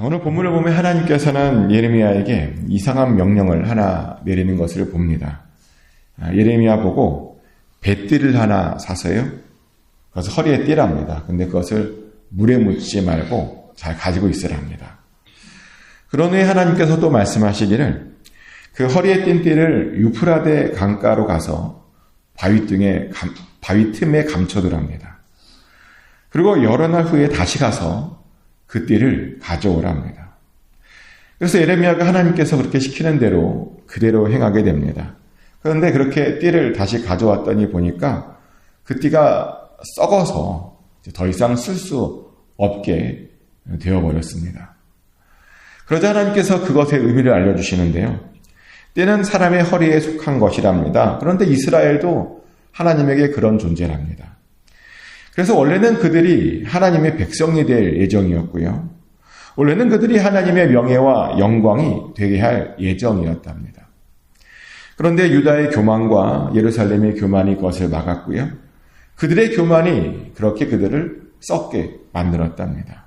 오늘 본문을 보면 하나님께서는 예레미야에게 이상한 명령을 하나 내리는 것을 봅니다. 예레미야 보고 뱃띠를 하나 사서요. 그것을 허리에 띠랍니다. 근데 그것을 물에 묻지 말고 잘 가지고 있으라 합니다. 그런 후에 하나님께서 또 말씀하시기를 그 허리에 띈 띠를 유프라데 강가로 가서 바위 틈에 감춰두랍니다. 그리고 여러 날 후에 다시 가서 그 띠를 가져오라 합니다. 그래서 예레미야가 하나님께서 그렇게 시키는 대로 그대로 행하게 됩니다. 그런데 그렇게 띠를 다시 가져왔더니 보니까 그 띠가 썩어서 더 이상 쓸 수 없게 되어버렸습니다. 그러자 하나님께서 그것의 의미를 알려주시는데요. 띠는 사람의 허리에 속한 것이랍니다. 그런데 이스라엘도 하나님에게 그런 존재랍니다. 그래서 원래는 그들이 하나님의 백성이 될 예정이었고요. 원래는 그들이 하나님의 명예와 영광이 되게 할 예정이었답니다. 그런데 유다의 교만과 예루살렘의 교만이 그것을 막았고요. 그들의 교만이 그렇게 그들을 썩게 만들었답니다.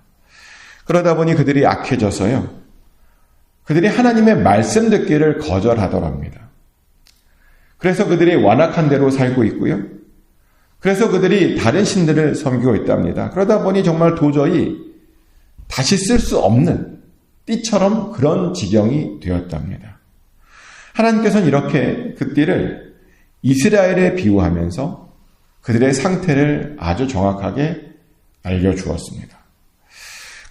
그러다 보니 그들이 악해져서요. 그들이 하나님의 말씀 듣기를 거절하더랍니다. 그래서 그들이 완악한 대로 살고 있고요. 그래서 그들이 다른 신들을 섬기고 있답니다. 그러다 보니 정말 도저히 다시 쓸 수 없는 띠처럼 그런 지경이 되었답니다. 하나님께서는 이렇게 그 띠를 이스라엘에 비유하면서 그들의 상태를 아주 정확하게 알려주었습니다.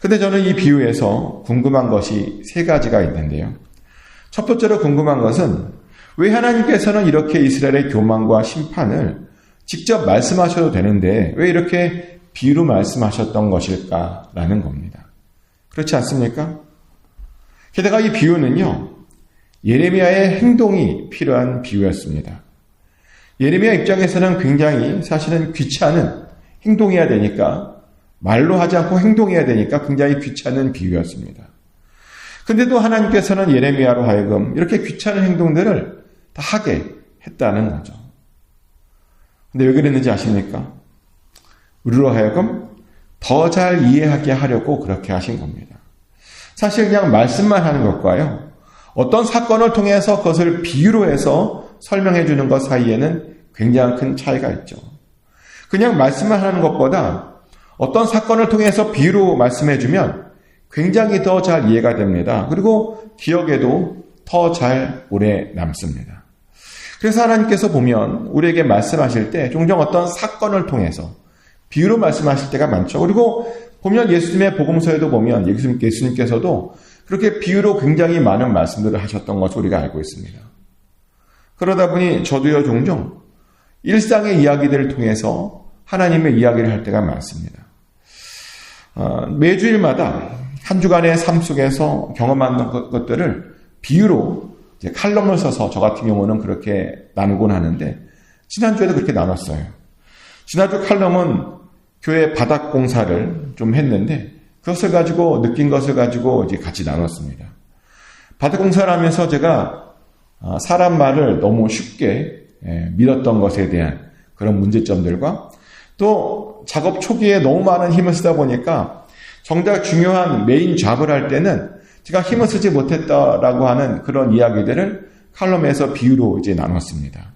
근데 저는 이 비유에서 궁금한 것이 세 가지가 있는데요. 첫 번째로 궁금한 것은 왜 하나님께서는 이렇게 이스라엘의 교만과 심판을 직접 말씀하셔도 되는데 왜 이렇게 비유로 말씀하셨던 것일까라는 겁니다. 그렇지 않습니까? 게다가 이 비유는요. 예레미야의 행동이 필요한 비유였습니다. 예레미야 입장에서는 굉장히 사실은 귀찮은 행동해야 되니까 말로 하지 않고 행동해야 되니까 굉장히 귀찮은 비유였습니다. 근데도 하나님께서는 예레미야로 하여금 이렇게 귀찮은 행동들을 다 하게 했다는 거죠. 근데 왜 그랬는지 아십니까? 우리로 하여금 더 잘 이해하게 하려고 그렇게 하신 겁니다. 사실 그냥 말씀만 하는 것과요. 어떤 사건을 통해서 그것을 비유로 해서 설명해 주는 것 사이에는 굉장히 큰 차이가 있죠. 그냥 말씀만 하는 것보다 어떤 사건을 통해서 비유로 말씀해 주면 굉장히 더 잘 이해가 됩니다. 그리고 기억에도 더 잘 오래 남습니다. 그래서 하나님께서 보면 우리에게 말씀하실 때 종종 어떤 사건을 통해서 비유로 말씀하실 때가 많죠. 그리고 보면 예수님의 복음서에도 보면 예수님께서도 그렇게 비유로 굉장히 많은 말씀들을 하셨던 것을 우리가 알고 있습니다. 그러다 보니 저도요 종종 일상의 이야기들을 통해서 하나님의 이야기를 할 때가 많습니다. 매주일마다 한 주간의 삶 속에서 경험한 것들을 비유로 이제 칼럼을 써서 저 같은 경우는 그렇게 나누곤 하는데 지난주에도 그렇게 나눴어요. 지난주 칼럼은 교회 바닥 공사를 좀 했는데 그것을 가지고 느낀 것을 가지고 이제 같이 나눴습니다. 바닥 공사를 하면서 제가 사람 말을 너무 쉽게 믿었던 것에 대한 그런 문제점들과 또 작업 초기에 너무 많은 힘을 쓰다 보니까 정작 중요한 메인 잡을 할 때는 제가 힘을 쓰지 못했다라고 하는 그런 이야기들을 칼럼에서 비유로 이제 나눴습니다.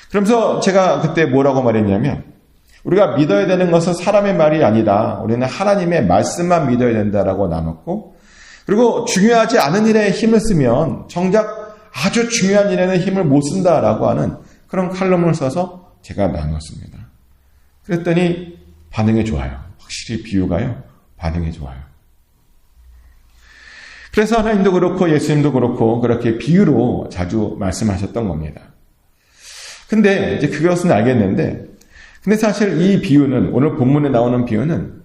그러면서 제가 그때 뭐라고 말했냐면 우리가 믿어야 되는 것은 사람의 말이 아니다. 우리는 하나님의 말씀만 믿어야 된다라고 나눴고 그리고 중요하지 않은 일에 힘을 쓰면 정작 아주 중요한 일에는 힘을 못 쓴다라고 하는 그런 칼럼을 써서 제가 나눴습니다. 그랬더니 반응이 좋아요. 확실히 비유가요. 반응이 좋아요. 그래서 하나님도 그렇고 예수님도 그렇고 그렇게 비유로 자주 말씀하셨던 겁니다. 근데 이제 그것은 알겠는데 근데 사실 이 비유는 오늘 본문에 나오는 비유는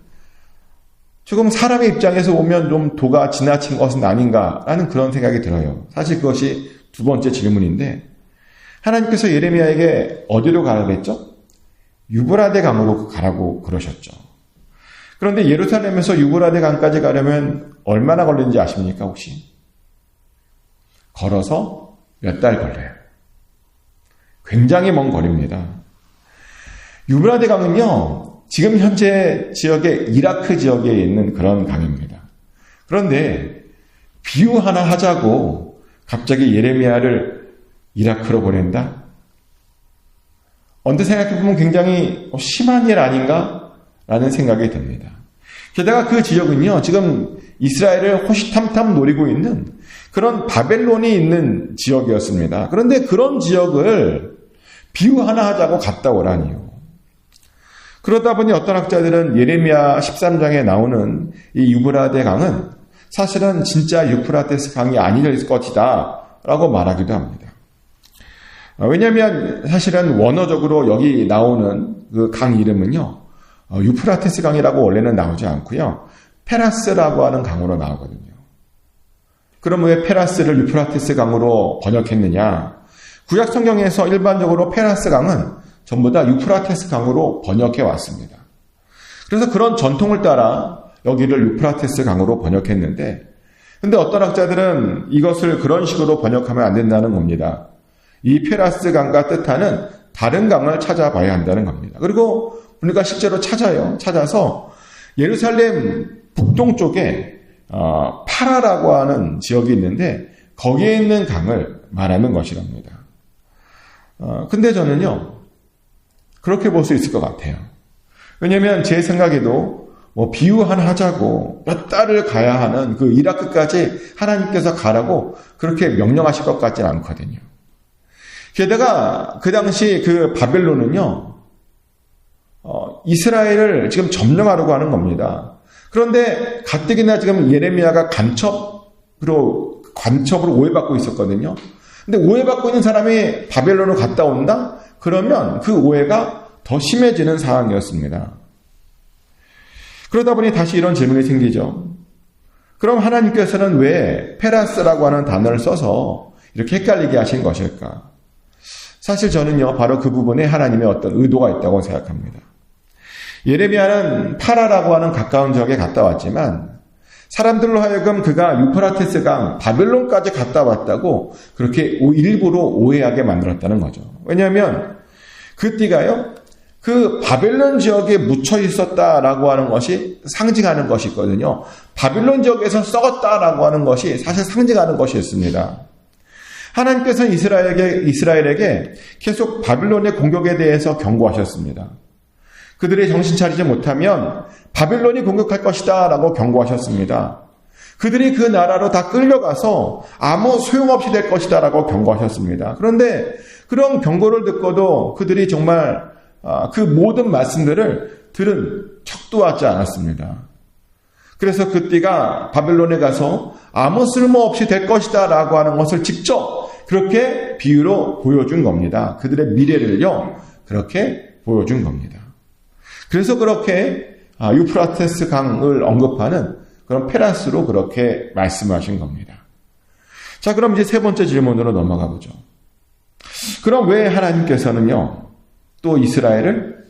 조금 사람의 입장에서 보면 좀 도가 지나친 것은 아닌가라는 그런 생각이 들어요. 사실 그것이 두 번째 질문인데 하나님께서 예레미야에게 어디로 가라 그랬죠? 유브라데 강으로 가라고 그러셨죠. 그런데 예루살렘에서 유브라데 강까지 가려면 얼마나 걸리는지 아십니까 혹시? 걸어서 몇 달 걸려요. 굉장히 먼 거리입니다. 유브라데 강은요. 지금 현재 지역의 이라크 지역에 있는 그런 강입니다. 그런데 비유 하나 하자고 갑자기 예레미야를 이라크로 보낸다? 언뜻 생각해보면 굉장히 심한 일 아닌가? 라는 생각이 듭니다. 게다가 그 지역은요, 지금 이스라엘을 호시탐탐 노리고 있는 그런 바벨론이 있는 지역이었습니다. 그런데 그런 지역을 비유 하나 하자고 갔다 오라니요. 그러다 보니 어떤 학자들은 예레미야 13장에 나오는 이 유브라데 강은 사실은 진짜 유프라테스 강이 아닐 것이다 라고 말하기도 합니다. 왜냐하면 사실은 원어적으로 여기 나오는 그 강 이름은요, 유프라테스 강이라고 원래는 나오지 않고요, 페라스라고 하는 강으로 나오거든요. 그럼 왜 페라스를 유프라테스 강으로 번역했느냐? 구약 성경에서 일반적으로 페라스 강은 전부 다 유프라테스 강으로 번역해 왔습니다. 그래서 그런 전통을 따라 여기를 유프라테스 강으로 번역했는데, 근데 어떤 학자들은 이것을 그런 식으로 번역하면 안 된다는 겁니다. 이 페라스 강과 뜻하는 다른 강을 찾아봐야 한다는 겁니다. 그리고 우리가 실제로 찾아서 예루살렘 북동쪽에 파라라고 하는 지역이 있는데 거기에 있는 강을 말하는 것이랍니다. 근데 저는요, 그렇게 볼 수 있을 것 같아요. 왜냐하면 제 생각에도 비유 하나 하자고 몇 달을 가야 하는 그 이라크까지 하나님께서 가라고 그렇게 명령하실 것 같지는 않거든요. 게다가 그 당시 그 바벨론은요, 이스라엘을 지금 점령하려고 하는 겁니다. 그런데 가뜩이나 지금 예레미야가 간첩으로 오해받고 있었거든요. 근데 오해받고 있는 사람이 바벨론으로 갔다 온다? 그러면 그 오해가 더 심해지는 상황이었습니다. 그러다 보니 다시 이런 질문이 생기죠. 그럼 하나님께서는 왜 페라스라고 하는 단어를 써서 이렇게 헷갈리게 하신 것일까? 사실 저는요, 바로 그 부분에 하나님의 어떤 의도가 있다고 생각합니다. 예레미야는 파라라고 하는 가까운 지역에 갔다 왔지만 사람들로 하여금 그가 유프라테스 강 바벨론까지 갔다 왔다고 그렇게 일부러 오해하게 만들었다는 거죠. 왜냐하면 그 띠가요, 그 바벨론 지역에 묻혀 있었다라고 하는 것이 상징하는 것이 있거든요. 바벨론 지역에서 썩었다라고 하는 것이 사실 상징하는 것이었습니다. 하나님께서는 이스라엘에게 계속 바빌론의 공격에 대해서 경고하셨습니다. 그들이 정신 차리지 못하면 바빌론이 공격할 것이다 라고 경고하셨습니다. 그들이 그 나라로 다 끌려가서 아무 소용없이 될 것이다 라고 경고하셨습니다. 그런데 그런 경고를 듣고도 그들이 정말 그 모든 말씀들을 들은 척도 하지 않았습니다. 그래서 그 띠가 바벨론에 가서 아무 쓸모없이 될 것이다 라고 하는 것을 직접 그렇게 비유로 보여준 겁니다. 그들의 미래를요, 그렇게 보여준 겁니다. 그래서 그렇게 유프라테스 강을 언급하는 그런 페라스로 그렇게 말씀하신 겁니다. 자, 그럼 이제 세 번째 질문으로 넘어가 보죠. 그럼 왜 하나님께서는요, 또 이스라엘을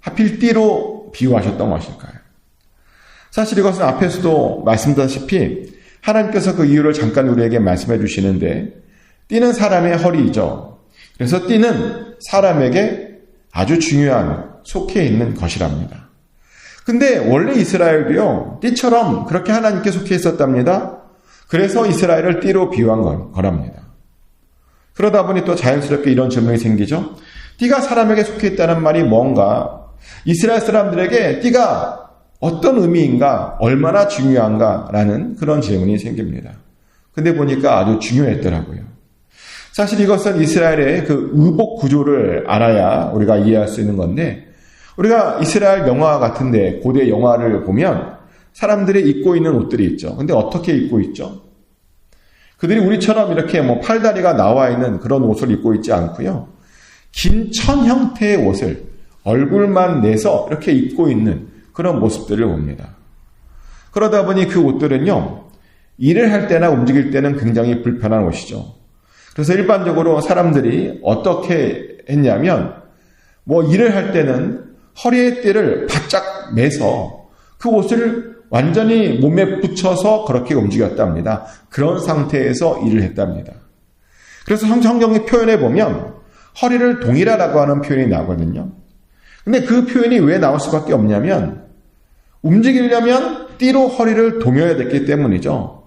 하필 띠로 비유하셨던 것일까요? 사실 이것은 앞에서도 말씀드렸다시피 하나님께서 그 이유를 잠깐 우리에게 말씀해 주시는데, 띠는 사람의 허리이죠. 그래서 띠는 사람에게 아주 중요한 속해 있는 것이랍니다. 근데 원래 이스라엘도요, 띠처럼 그렇게 하나님께 속해 있었답니다. 그래서 이스라엘을 띠로 비유한 거랍니다. 그러다 보니 또 자연스럽게 이런 질문이 생기죠. 띠가 사람에게 속해 있다는 말이 뭔가? 이스라엘 사람들에게 띠가 어떤 의미인가? 얼마나 중요한가? 라는 그런 질문이 생깁니다. 근데 보니까 아주 중요했더라고요. 사실 이것은 이스라엘의 그 의복 구조를 알아야 우리가 이해할 수 있는 건데, 우리가 이스라엘 영화 같은데 고대 영화를 보면 사람들이 입고 있는 옷들이 있죠. 근데 어떻게 입고 있죠? 그들이 우리처럼 이렇게 팔다리가 나와 있는 그런 옷을 입고 있지 않고요. 긴 천 형태의 옷을 얼굴만 내서 이렇게 입고 있는 그런 모습들을 봅니다. 그러다 보니 그 옷들은요, 일을 할 때나 움직일 때는 굉장히 불편한 옷이죠. 그래서 일반적으로 사람들이 어떻게 했냐면, 일을 할 때는 허리에 띠를 바짝 매서 그 옷을 완전히 몸에 붙여서 그렇게 움직였답니다. 그런 상태에서 일을 했답니다. 그래서 성경의 표현에 보면 허리를 동이라라고 하는 표현이 나오거든요. 근데 그 표현이 왜 나올 수밖에 없냐면, 움직이려면 띠로 허리를 동여야 됐기 때문이죠.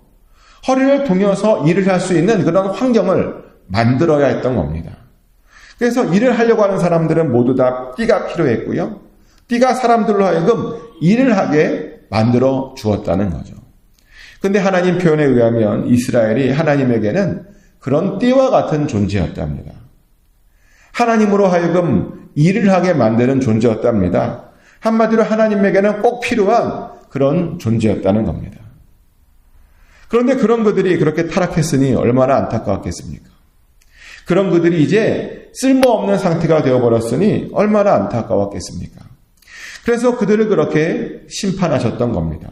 허리를 동여서 일을 할 수 있는 그런 환경을 만들어야 했던 겁니다. 그래서 일을 하려고 하는 사람들은 모두 다 띠가 필요했고요. 띠가 사람들로 하여금 일을 하게 만들어 주었다는 거죠. 근데 하나님 표현에 의하면 이스라엘이 하나님에게는 그런 띠와 같은 존재였답니다. 하나님으로 하여금 일을 하게 만드는 존재였답니다. 한마디로 하나님에게는 꼭 필요한 그런 존재였다는 겁니다. 그런데 그런 그들이 그렇게 타락했으니 얼마나 안타까웠겠습니까? 그런 그들이 이제 쓸모없는 상태가 되어버렸으니 얼마나 안타까웠겠습니까? 그래서 그들을 그렇게 심판하셨던 겁니다.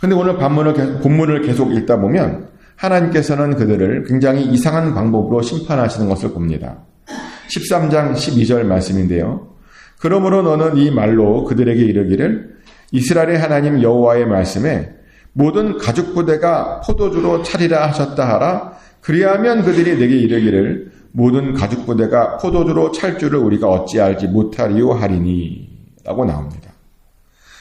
근데 오늘 본문을 계속 읽다 보면 하나님께서는 그들을 굉장히 이상한 방법으로 심판하시는 것을 봅니다. 13장 12절 말씀인데요. 그러므로 너는 이 말로 그들에게 이르기를 이스라엘의 하나님 여호와의 말씀에 모든 가죽 부대가 포도주로 차리라 하셨다 하라. 그리하면 그들이 내게 이르기를 모든 가죽 부대가 포도주로 찰 줄을 우리가 어찌 알지 못하리요 하리니 라고 나옵니다.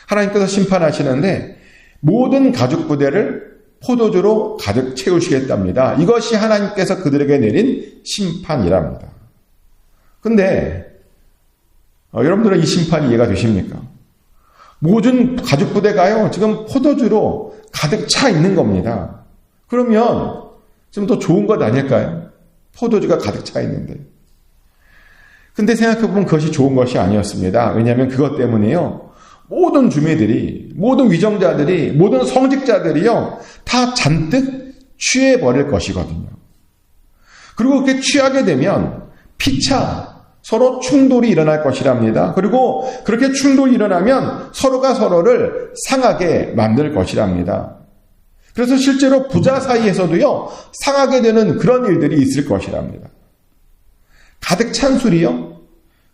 하나님께서 심판하시는데 모든 가죽 부대를 포도주로 가득 채우시겠답니다. 이것이 하나님께서 그들에게 내린 심판이랍니다. 근데 여러분들은 이 심판이 이해가 되십니까? 모든 가죽 부대가요 지금 포도주로 가득 차 있는 겁니다. 그러면 좀 더 좋은 것 아닐까요? 포도주가 가득 차 있는데. 근데 생각해보면 그것이 좋은 것이 아니었습니다. 왜냐하면 그것 때문에요 모든 주민들이, 모든 위정자들이, 모든 성직자들이요 다 잔뜩 취해버릴 것이거든요. 그리고 그렇게 취하게 되면 피차 서로 충돌이 일어날 것이랍니다. 그리고 그렇게 충돌이 일어나면 서로가 서로를 상하게 만들 것이랍니다. 그래서 실제로 부자 사이에서도요 상하게 되는 그런 일들이 있을 것이랍니다. 가득 찬 술이요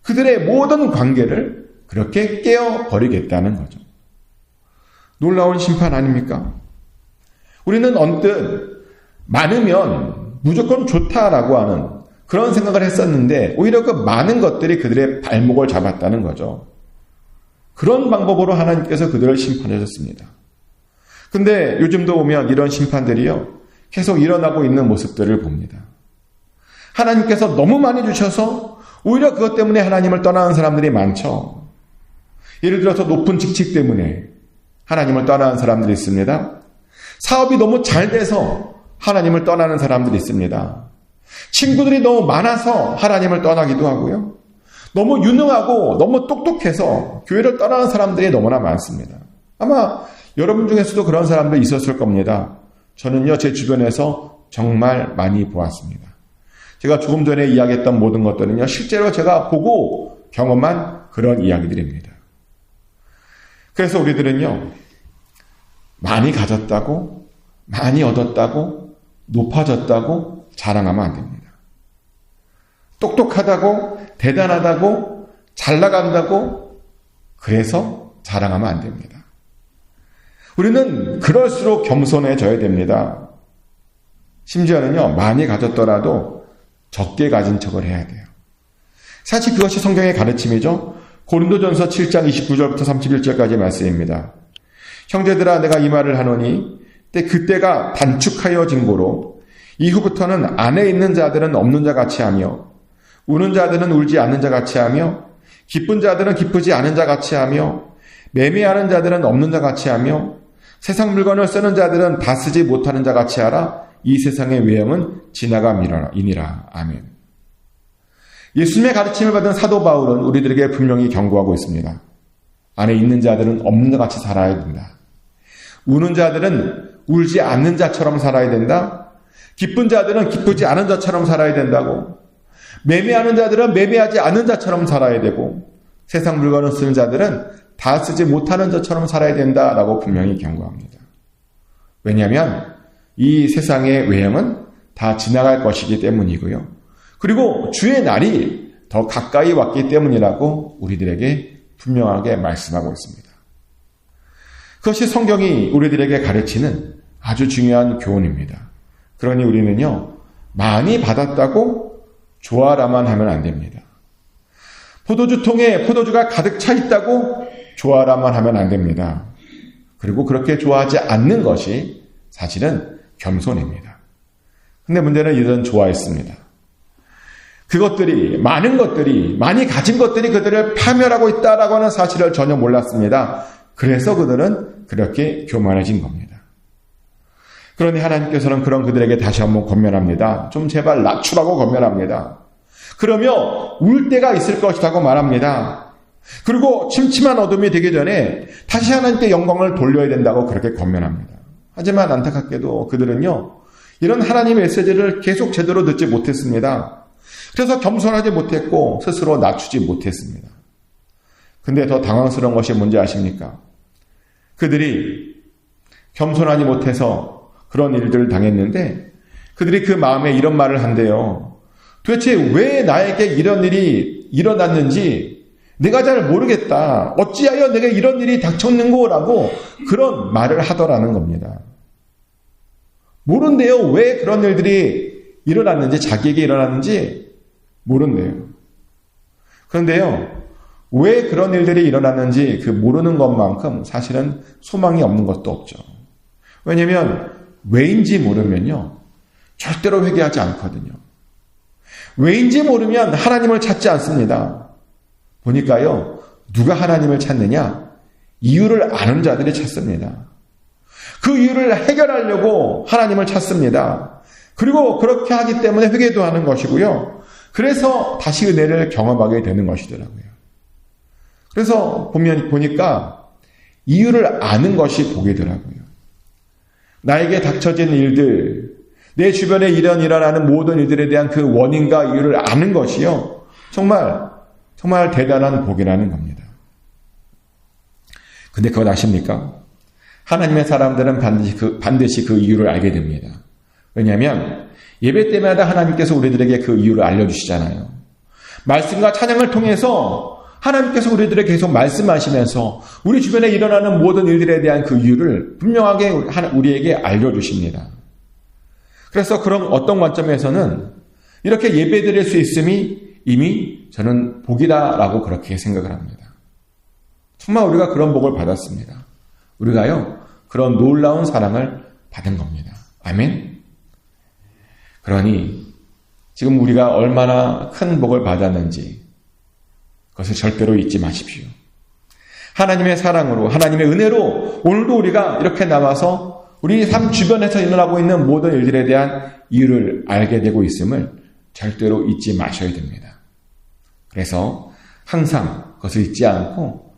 그들의 모든 관계를 그렇게 깨어버리겠다는 거죠. 놀라운 심판 아닙니까? 우리는 언뜻 많으면 무조건 좋다라고 하는 그런 생각을 했었는데 오히려 그 많은 것들이 그들의 발목을 잡았다는 거죠. 그런 방법으로 하나님께서 그들을 심판하셨습니다. 근데 요즘도 보면 이런 심판들이요 계속 일어나고 있는 모습들을 봅니다. 하나님께서 너무 많이 주셔서 오히려 그것 때문에 하나님을 떠나는 사람들이 많죠. 예를 들어서 높은 직책 때문에 하나님을 떠나는 사람들이 있습니다. 사업이 너무 잘 돼서 하나님을 떠나는 사람들이 있습니다. 친구들이 너무 많아서 하나님을 떠나기도 하고요. 너무 유능하고 너무 똑똑해서 교회를 떠나는 사람들이 너무나 많습니다. 아마 여러분 중에서도 그런 사람들 있었을 겁니다. 저는요 제 주변에서 정말 많이 보았습니다. 제가 조금 전에 이야기했던 모든 것들은요 실제로 제가 보고 경험한 그런 이야기들입니다. 그래서 우리들은요 많이 가졌다고, 많이 얻었다고, 높아졌다고 자랑하면 안 됩니다. 똑똑하다고, 대단하다고, 잘 나간다고 그래서 자랑하면 안 됩니다. 우리는 그럴수록 겸손해져야 됩니다. 심지어는요 많이 가졌더라도 적게 가진 척을 해야 돼요. 사실 그것이 성경의 가르침이죠. 고린도전서 7장 29절부터 31절까지 말씀입니다. 형제들아 내가 이 말을 하노니 그때가 단축하여진 고로 이후부터는 안에 있는 자들은 없는 자 같이 하며 우는 자들은 울지 않는 자 같이 하며 기쁜 자들은 기쁘지 않은 자 같이 하며 매매하는 자들은 없는 자 같이 하며 세상 물건을 쓰는 자들은 다 쓰지 못하는 자 같이 하라. 이 세상의 외형은 지나감이니라. 아멘. 예수님의 가르침을 받은 사도 바울은 우리들에게 분명히 경고하고 있습니다. 안에 있는 자들은 없는 자 같이 살아야 된다. 우는 자들은 울지 않는 자처럼 살아야 된다. 기쁜 자들은 기쁘지 않은 자처럼 살아야 된다고. 매매하는 자들은 매매하지 않는 자처럼 살아야 되고 세상 물건을 쓰는 자들은 다 쓰지 못하는 자처럼 살아야 된다라고 분명히 경고합니다. 왜냐하면 이 세상의 외형은 다 지나갈 것이기 때문이고요. 그리고 주의 날이 더 가까이 왔기 때문이라고 우리들에게 분명하게 말씀하고 있습니다. 그것이 성경이 우리들에게 가르치는 아주 중요한 교훈입니다. 그러니 우리는요, 많이 받았다고 좋아라만 하면 안 됩니다. 포도주통에 포도주가 가득 차 있다고 좋아라만 하면 안 됩니다. 그리고 그렇게 좋아하지 않는 것이 사실은 겸손입니다. 근데 문제는 이들은 좋아했습니다. 그것들이, 많은 것들이, 많이 가진 것들이 그들을 파멸하고 있다라고 하는 사실을 전혀 몰랐습니다. 그래서 그들은 그렇게 교만해진 겁니다. 그러니 하나님께서는 그런 그들에게 다시 한번 권면합니다. 좀 제발 낮추라고 권면합니다. 그러며 울 때가 있을 것이라고 말합니다. 그리고 침침한 어둠이 되기 전에 다시 하나님께 영광을 돌려야 된다고 그렇게 권면합니다. 하지만 안타깝게도 그들은요, 이런 하나님의 메시지를 계속 제대로 듣지 못했습니다. 그래서 겸손하지 못했고 스스로 낮추지 못했습니다. 근데 더 당황스러운 것이 뭔지 아십니까? 그들이 겸손하지 못해서 그런 일들을 당했는데 그들이 그 마음에 이런 말을 한대요. 도대체 왜 나에게 이런 일이 일어났는지 내가 잘 모르겠다. 어찌하여 내게 이런 일이 닥쳤는고라고 그런 말을 하더라는 겁니다. 모른대요. 왜 그런 일들이 일어났는지, 자기에게 일어났는지 모른대요. 그런데요, 왜 그런 일들이 일어났는지 그 모르는 것만큼 사실은 소망이 없는 것도 없죠. 왜냐하면 왜인지 모르면요, 절대로 회개하지 않거든요. 왜인지 모르면 하나님을 찾지 않습니다. 보니까요, 누가 하나님을 찾느냐? 이유를 아는 자들이 찾습니다. 그 이유를 해결하려고 하나님을 찾습니다. 그리고 그렇게 하기 때문에 회개도 하는 것이고요. 그래서 다시 은혜를 경험하게 되는 것이더라고요. 그래서 보니까 이유를 아는 것이 복이더라고요. 나에게 닥쳐진 일들, 내 주변에 일어나는 모든 일들에 대한 그 원인과 이유를 아는 것이요, 정말 대단한 복이라는 겁니다. 근데 그건 아십니까? 하나님의 사람들은 반드시 그 이유를 알게 됩니다. 왜냐하면 예배 때마다 하나님께서 우리들에게 그 이유를 알려주시잖아요. 말씀과 찬양을 통해서 하나님께서 우리들에게 계속 말씀하시면서 우리 주변에 일어나는 모든 일들에 대한 그 이유를 분명하게 우리에게 알려주십니다. 그래서 그런 어떤 관점에서는 이렇게 예배드릴 수 있음이 이미 저는 복이다라고 그렇게 생각을 합니다. 정말 우리가 그런 복을 받았습니다. 우리가요, 그런 놀라운 사랑을 받은 겁니다. 아멘. 그러니 지금 우리가 얼마나 큰 복을 받았는지 그것을 절대로 잊지 마십시오. 하나님의 사랑으로, 하나님의 은혜로 오늘도 우리가 이렇게 나와서 우리 삶 주변에서 일어나고 있는 모든 일들에 대한 이유를 알게 되고 있음을 절대로 잊지 마셔야 됩니다. 그래서 항상 그것을 잊지 않고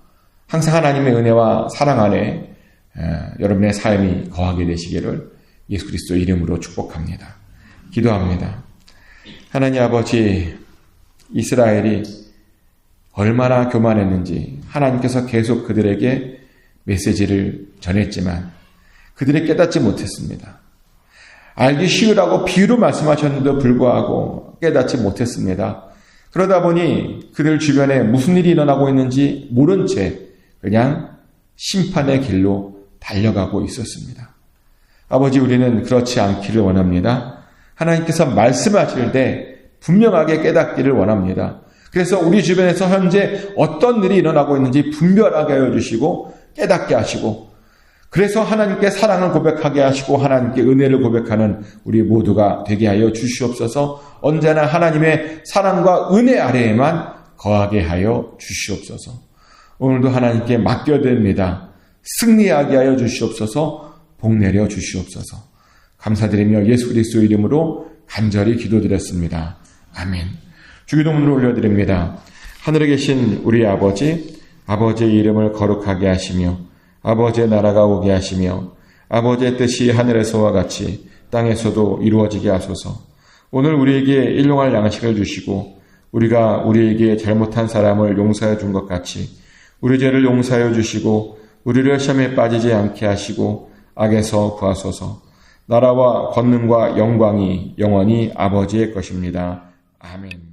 항상 하나님의 은혜와 사랑 안에 여러분의 삶이 거하게 되시기를 예수 그리스도 이름으로 축복합니다. 기도합니다. 하나님 아버지, 이스라엘이 얼마나 교만했는지 하나님께서 계속 그들에게 메시지를 전했지만 그들이 깨닫지 못했습니다. 알기 쉬우라고 비유로 말씀하셨는데도 불구하고 깨닫지 못했습니다. 그러다 보니 그들 주변에 무슨 일이 일어나고 있는지 모른 채 그냥 심판의 길로 달려가고 있었습니다. 아버지, 우리는 그렇지 않기를 원합니다. 하나님께서 말씀하실 때 분명하게 깨닫기를 원합니다. 그래서 우리 주변에서 현재 어떤 일이 일어나고 있는지 분별하게 하여 주시고 깨닫게 하시고, 그래서 하나님께 사랑을 고백하게 하시고 하나님께 은혜를 고백하는 우리 모두가 되게 하여 주시옵소서. 언제나 하나님의 사랑과 은혜 아래에만 거하게 하여 주시옵소서. 오늘도 하나님께 맡겨드립니다. 승리하게 하여 주시옵소서. 복 내려 주시옵소서. 감사드리며 예수 그리스도 이름으로 간절히 기도드렸습니다. 아멘. 주기도문을 올려드립니다. 하늘에 계신 우리 아버지, 아버지의 이름을 거룩하게 하시며 아버지의 나라가 오게 하시며 아버지의 뜻이 하늘에서와 같이 땅에서도 이루어지게 하소서. 오늘 우리에게 일용할 양식을 주시고 우리가 우리에게 잘못한 사람을 용서해 준 것 같이 우리 죄를 용서하여 주시고 우리를 시험에 빠지지 않게 하시고 악에서 구하소서. 나라와 권능과 영광이 영원히 아버지의 것입니다. 아멘.